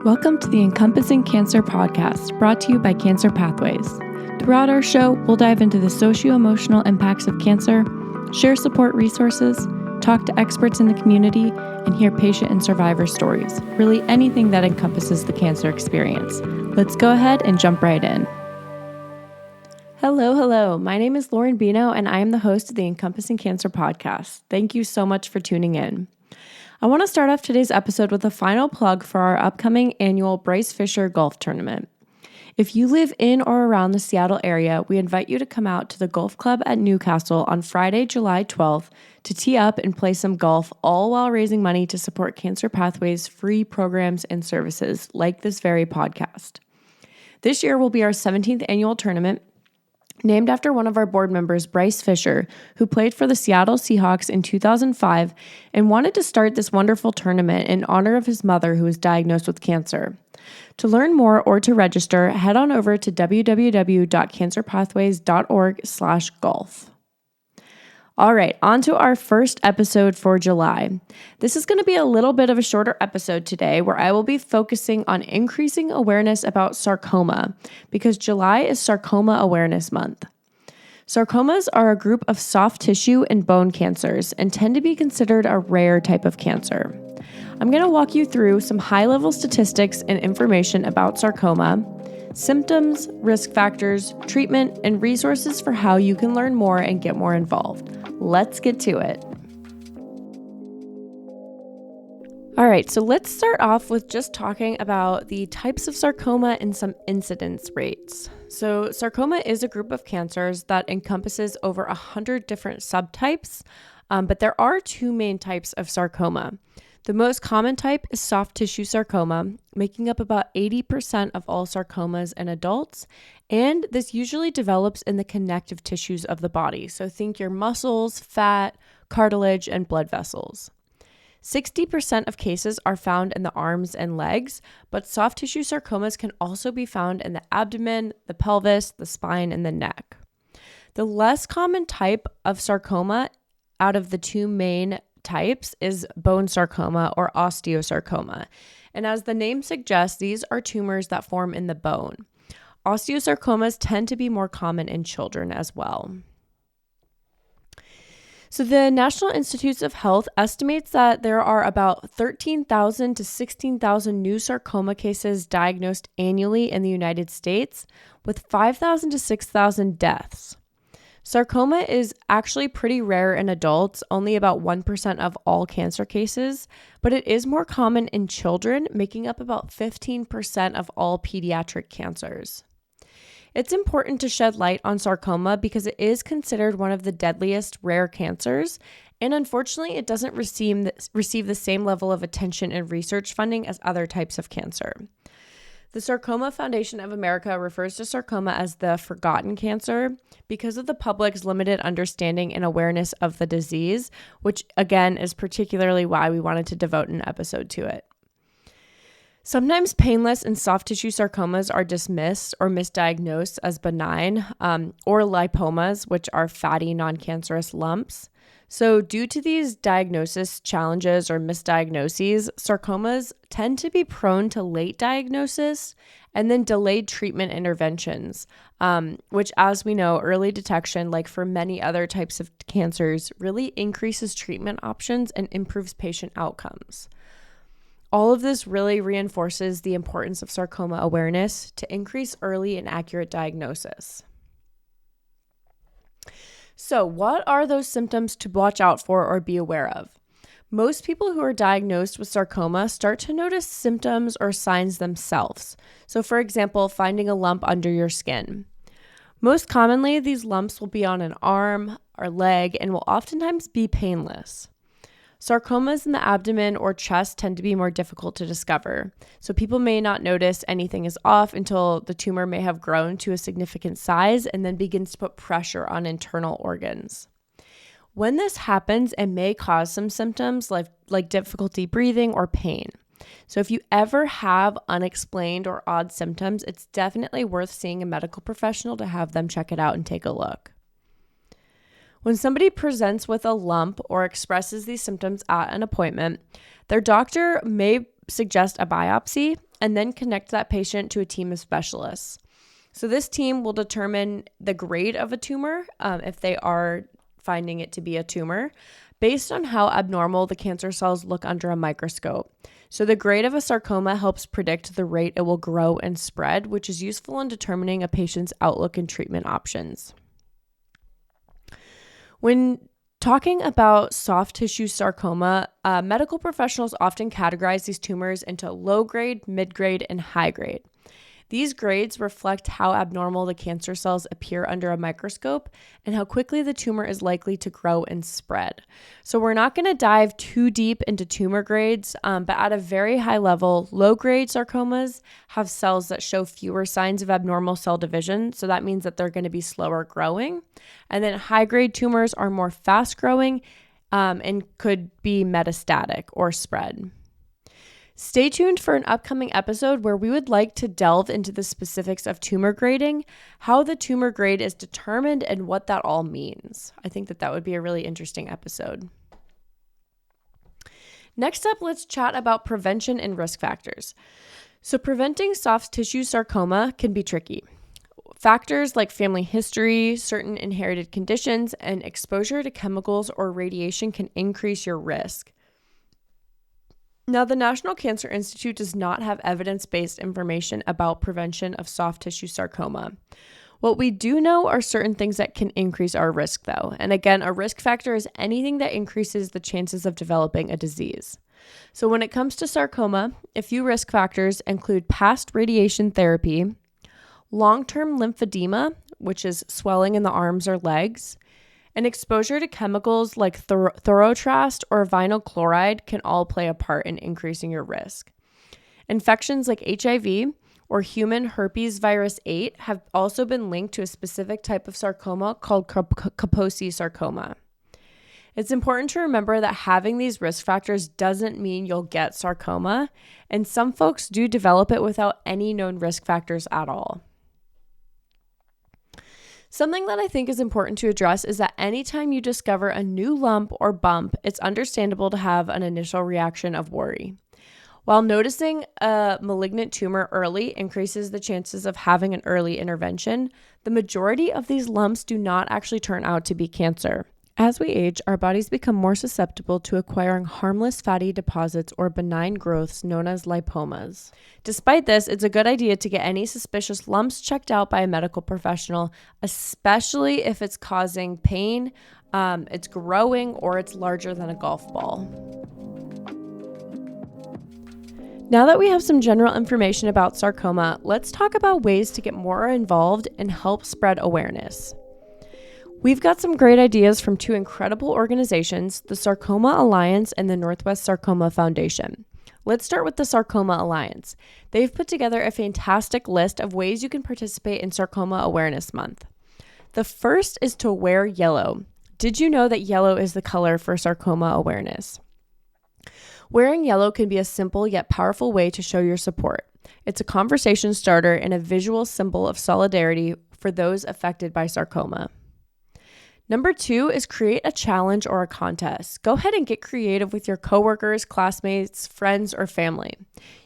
Welcome to the Encompassing Cancer podcast, brought to you by Cancer Pathways. Throughout our show, we'll dive into the socio-emotional impacts of cancer, share support resources, talk to experts in the community, and hear patient and survivor stories. Really anything that encompasses the cancer experience. Let's go ahead and jump right in. Hello. My name is Lauren Bino, and I am the host of the Encompassing Cancer podcast. Thank you so much for tuning in. I want to start off today's episode with a final plug for our upcoming annual Bryce Fisher Golf Tournament. If you live in or around the Seattle area, we invite you to come out to the Golf Club at Newcastle on Friday, July 12th to tee up and play some golf, all while raising money to support Cancer Pathways' free programs and services like this very podcast. This year will be our 17th annual tournament, named after one of our board members, Bryce Fisher, who played for the Seattle Seahawks in 2005 and wanted to start this wonderful tournament in honor of his mother who was diagnosed with cancer. To learn more or to register, head on over to www.cancerpathways.org/golf. All right, on to our first episode for July. This is going to be a little bit of a shorter episode today where I will be focusing on increasing awareness about sarcoma because July is Sarcoma Awareness Month. Sarcomas are a group of soft tissue and bone cancers and tend to be considered a rare type of cancer. I'm going to walk you through some high-level statistics and information about sarcoma, symptoms, risk factors, treatment, and resources for how you can learn more and get more involved. Let's get to it. All right, so let's start off with just talking about the types of sarcoma and some incidence rates. So sarcoma is a group of cancers that encompasses over 100 different subtypes, but there are two main types of sarcoma. The most common type is soft tissue sarcoma, making up about 80% of all sarcomas in adults, and this usually develops in the connective tissues of the body. So think your muscles, fat, cartilage, and blood vessels. 60% of cases are found in the arms and legs, but soft tissue sarcomas can also be found in the abdomen, the pelvis, the spine, and the neck. The less common type of sarcoma out of the two main types is bone sarcoma or osteosarcoma. And as the name suggests, these are tumors that form in the bone. Osteosarcomas tend to be more common in children as well. So the National Institutes of Health estimates that there are about 13,000 to 16,000 new sarcoma cases diagnosed annually in the United States, with 5,000 to 6,000 deaths. Sarcoma is actually pretty rare in adults, only about 1% of all cancer cases, but it is more common in children, making up about 15% of all pediatric cancers. It's important to shed light on sarcoma because it is considered one of the deadliest rare cancers, and unfortunately, it doesn't receive the same level of attention and research funding as other types of cancer. The Sarcoma Foundation of America refers to sarcoma as the forgotten cancer because of the public's limited understanding and awareness of the disease, which again is particularly why we wanted to devote an episode to it. Sometimes painless and soft tissue sarcomas are dismissed or misdiagnosed as benign, or lipomas, which are fatty non-cancerous lumps. So due to these diagnosis challenges or misdiagnoses, sarcomas tend to be prone to late diagnosis and then delayed treatment interventions, which, as we know, early detection, like for many other types of cancers, really increases treatment options and improves patient outcomes. All of this really reinforces the importance of sarcoma awareness to increase early and accurate diagnosis. So, what are those symptoms to watch out for or be aware of? Most people who are diagnosed with sarcoma start to notice symptoms or signs themselves. So, for example, finding a lump under your skin. Most commonly, these lumps will be on an arm or leg and will oftentimes be painless. Sarcomas in the abdomen or chest tend to be more difficult to discover, so people may not notice anything is off until the tumor may have grown to a significant size and then begins to put pressure on internal organs. When this happens, it may cause some symptoms like difficulty breathing or pain. So if you ever have unexplained or odd symptoms, it's definitely worth seeing a medical professional to have them check it out and take a look. When somebody presents with a lump or expresses these symptoms at an appointment, their doctor may suggest a biopsy, and then connect that patient to a team of specialists. So this team will determine the grade of a tumor, if they are finding it to be a tumor, based on how abnormal the cancer cells look under a microscope. So the grade of a sarcoma helps predict the rate it will grow and spread, which is useful in determining a patient's outlook and treatment options. When talking about soft tissue sarcoma, medical professionals often categorize these tumors into low grade, mid grade, and high grade. These grades reflect how abnormal the cancer cells appear under a microscope and how quickly the tumor is likely to grow and spread. So we're not going to dive too deep into tumor grades, but at a very high level, low-grade sarcomas have cells that show fewer signs of abnormal cell division, so that means that they're going to be slower growing. And then high-grade tumors are more fast-growing and could be metastatic or spread. Stay tuned for an upcoming episode where we would like to delve into the specifics of tumor grading, how the tumor grade is determined, and what that all means. I think that would be a really interesting episode. Next up, let's chat about prevention and risk factors. So preventing soft tissue sarcoma can be tricky. Factors like family history, certain inherited conditions, and exposure to chemicals or radiation can increase your risk. Now, the National Cancer Institute does not have evidence-based information about prevention of soft tissue sarcoma. What we do know are certain things that can increase our risk, though. And again, a risk factor is anything that increases the chances of developing a disease. So when it comes to sarcoma, a few risk factors include past radiation therapy, long-term lymphedema, which is swelling in the arms or legs, and exposure to chemicals like thorotrast or vinyl chloride can all play a part in increasing your risk. Infections like HIV or human herpes virus 8 have also been linked to a specific type of sarcoma called Kaposi sarcoma. It's important to remember that having these risk factors doesn't mean you'll get sarcoma, and some folks do develop it without any known risk factors at all. Something that I think is important to address is that anytime you discover a new lump or bump, it's understandable to have an initial reaction of worry. While noticing a malignant tumor early increases the chances of having an early intervention, the majority of these lumps do not actually turn out to be cancer. As we age, our bodies become more susceptible to acquiring harmless fatty deposits or benign growths known as lipomas. Despite this, it's a good idea to get any suspicious lumps checked out by a medical professional, especially if it's causing pain, it's growing, or it's larger than a golf ball. Now that we have some general information about sarcoma, let's talk about ways to get more involved and help spread awareness. We've got some great ideas from two incredible organizations, the Sarcoma Alliance and the Northwest Sarcoma Foundation. Let's start with the Sarcoma Alliance. They've put together a fantastic list of ways you can participate in Sarcoma Awareness Month. The first is to wear yellow. Did you know that yellow is the color for sarcoma awareness? Wearing yellow can be a simple yet powerful way to show your support. It's a conversation starter and a visual symbol of solidarity for those affected by sarcoma. Number 2 is create a challenge or a contest. Go ahead and get creative with your coworkers, classmates, friends, or family.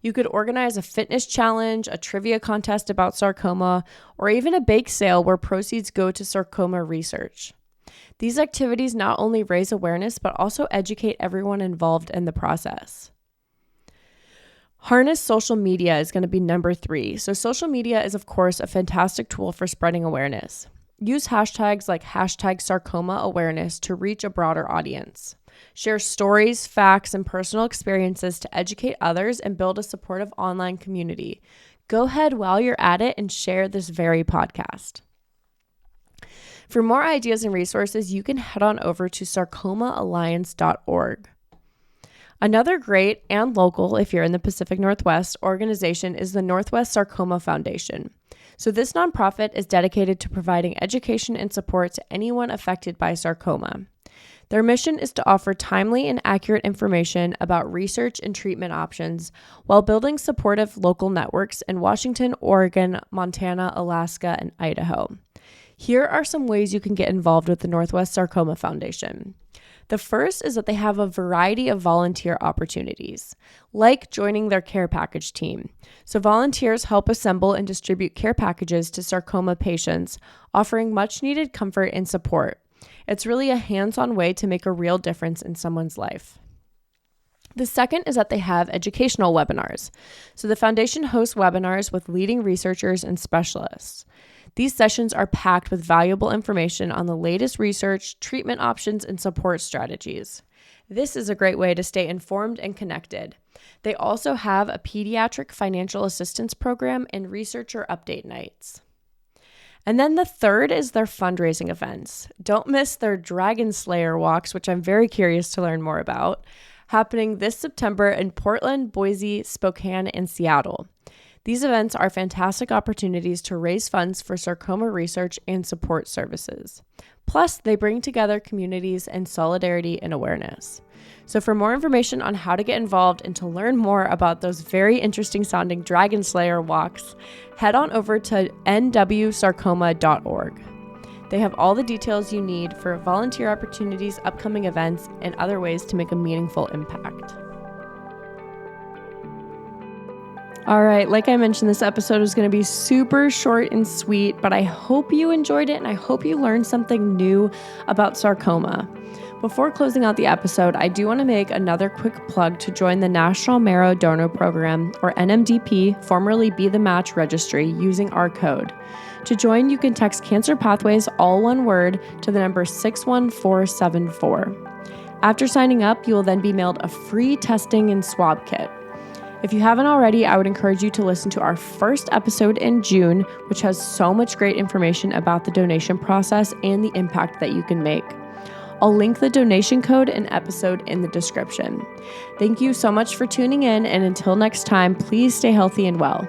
You could organize a fitness challenge, a trivia contest about sarcoma, or even a bake sale where proceeds go to sarcoma research. These activities not only raise awareness, but also educate everyone involved in the process. Harness social media is going to be number 3. So social media is, of course, a fantastic tool for spreading awareness. Use hashtags like #SarcomaAwareness to reach a broader audience. Share stories, facts, and personal experiences to educate others and build a supportive online community. Go ahead while you're at it and share this very podcast. For more ideas and resources, you can head on over to sarcomaalliance.org. Another great and local, if you're in the Pacific Northwest, organization is the Northwest Sarcoma Foundation. So this nonprofit is dedicated to providing education and support to anyone affected by sarcoma. Their mission is to offer timely and accurate information about research and treatment options while building supportive local networks in Washington, Oregon, Montana, Alaska, and Idaho. Here are some ways you can get involved with the Northwest Sarcoma Foundation. The first is that they have a variety of volunteer opportunities, like joining their care package team. So volunteers help assemble and distribute care packages to sarcoma patients, offering much needed comfort and support. It's really a hands-on way to make a real difference in someone's life. The second is that they have educational webinars. So the foundation hosts webinars with leading researchers and specialists. These sessions are packed with valuable information on the latest research, treatment options, and support strategies. This is a great way to stay informed and connected. They also have a pediatric financial assistance program and researcher update nights. And then the third is their fundraising events. Don't miss their Dragon Slayer walks, which I'm very curious to learn more about, happening this September in Portland, Boise, Spokane, and Seattle. These events are fantastic opportunities to raise funds for sarcoma research and support services. Plus, they bring together communities and solidarity and awareness. So for more information on how to get involved and to learn more about those very interesting sounding Dragon Slayer walks, head on over to nwsarcoma.org. They have all the details you need for volunteer opportunities, upcoming events, and other ways to make a meaningful impact. All right, like I mentioned, this episode is going to be super short and sweet, but I hope you enjoyed it and I hope you learned something new about sarcoma. Before closing out the episode, I do want to make another quick plug to join the National Marrow Donor Program, or NMDP, formerly Be the Match Registry, using our code. To join, you can text Cancer Pathways, all one word, to the number 61474. After signing up, you will then be mailed a free testing and swab kit. If you haven't already, I would encourage you to listen to our first episode in June, which has so much great information about the donation process and the impact that you can make. I'll link the donation code and episode in the description. Thank you so much for tuning in, and until next time, please stay healthy and well.